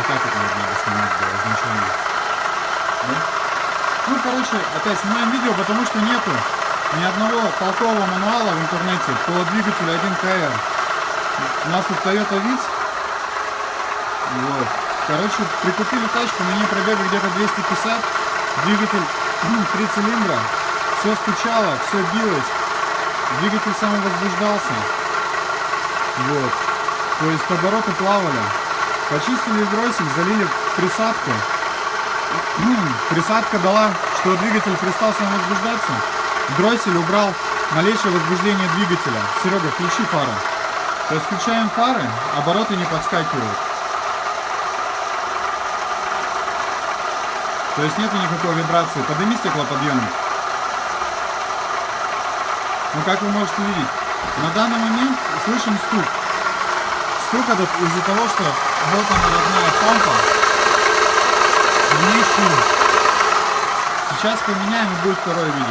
Вот так вот надо снимать было изначально. Да? Ну, короче, опять снимаем видео, потому что нету ни одного толкового мануала в интернете по двигателю 1КР. У нас тут Toyota Vitz. Вот. Короче, прикупили тачку, на ней пробега где-то 250. Двигатель 3 цилиндра. Все стучало, все билось. Двигатель самовозбуждался. Вот. То есть обороты плавали. Почистили дроссель, залили присадку. Присадка дала, что двигатель перестал самовозбуждаться. Дроссель убрал малейшее возбуждение двигателя. Серега, включи фары. То есть включаем фары, обороты не подскакивают. То есть нету никакой вибрации. Подними стеклоподъемник. Ну, как вы можете видеть, на данный момент слышим стук. Стук этот из-за того, что вот она родная помпа. В ней шум. Сейчас поменяем и будет второе видео.